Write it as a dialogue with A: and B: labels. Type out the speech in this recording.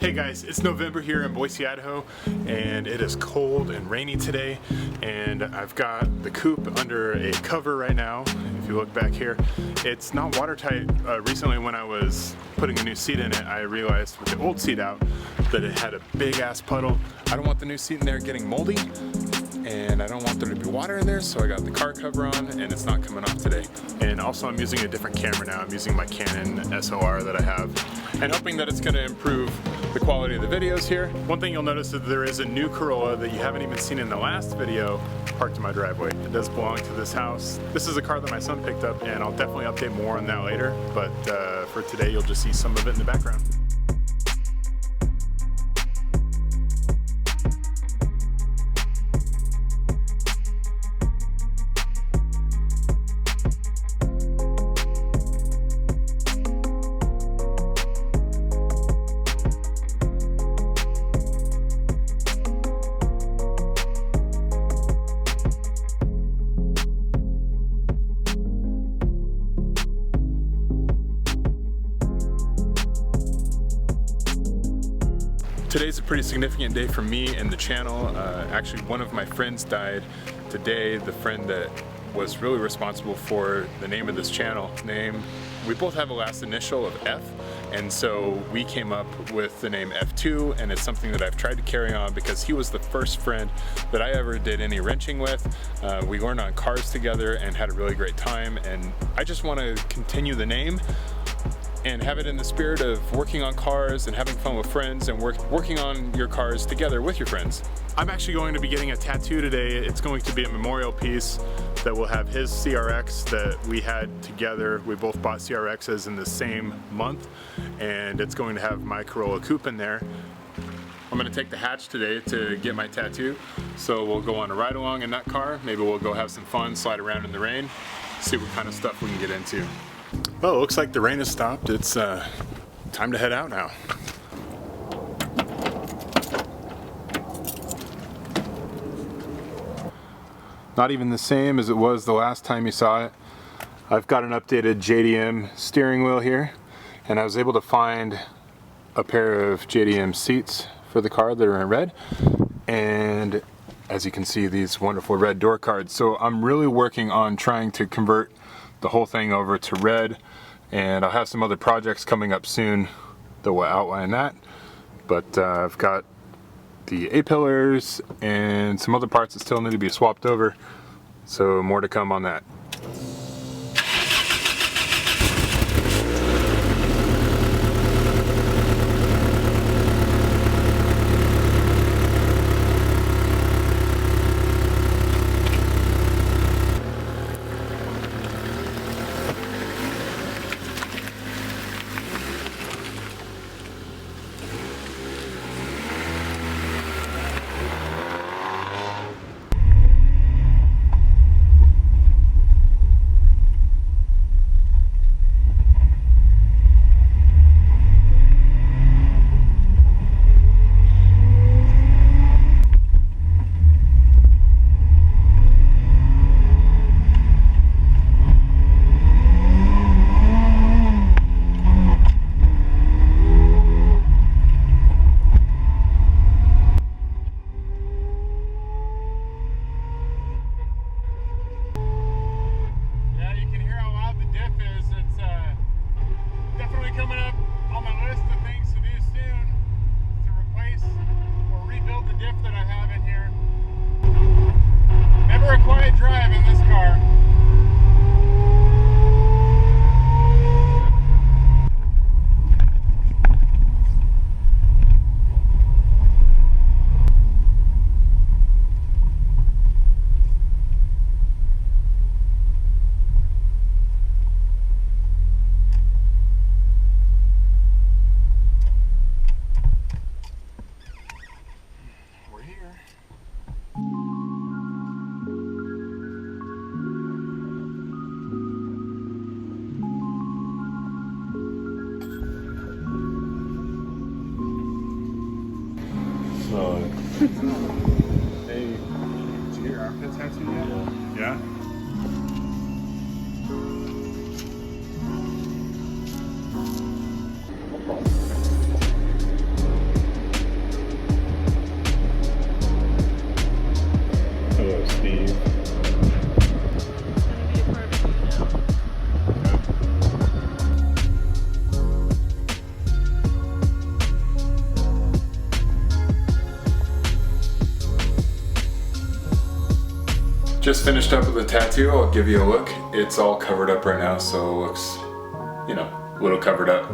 A: Hey guys, it's November here in Boise, Idaho, and it is cold and rainy today, and I've got the coupe under a cover right now. If you look back here, it's not watertight. Recently when I was putting a new seat in it, I realized with the old seat out that it had a big ass puddle. I don't want the new seat in there getting moldy, and I don't want there to be water in there, so I got the car cover on and it's not coming off today. And also I'm using a different camera now. I'm using my Canon SLR that I have, and hoping that it's going to improve the quality of the videos here. One thing you'll notice is that there is a new Corolla that you haven't even seen in the last video parked in my driveway. It does belong to this house. This is a car that my son picked up, and I'll definitely update more on that later, but for today you'll just see some of it in the background. Today's a pretty significant day for me and the channel. Actually, one of my friends died today, the friend that was really responsible for the name of this channel. We both have a last initial of F, and so we came up with the name F2, and it's something that I've tried to carry on because he was the first friend that I ever did any wrenching with. We learned on cars together and had a really great time, and I just want to continue the name and have it in the spirit of working on cars and having fun with friends and working on your cars together with your friends. I'm actually going to be getting a tattoo today. It's going to be a memorial piece that will have his CRX that we had together. We both bought CRXs in the same month, and it's going to have my Corolla coupe in there. I'm going to take the hatch today to get my tattoo, so we'll go on a ride along in that car. Maybe we'll go have some fun, slide around in the rain, see what kind of stuff we can get into. Well, it looks like the rain has stopped. It's time to head out now. Not even the same as it was the last time you saw it. I've got an updated JDM steering wheel here, and I was able to find a pair of JDM seats for the car that are in red, and as you can see, these wonderful red door cards. So I'm really working on trying to convert the whole thing over to red, and I'll have some other projects coming up soon that will outline that. But I've got the A-pillars and some other parts that still need to be swapped over, so more to come on that. Hey, did you get your armpit tattooed yet? Yeah? Just finished up with the tattoo. I'll give you a look. It's all covered up right now, so it looks, you know, a little covered up.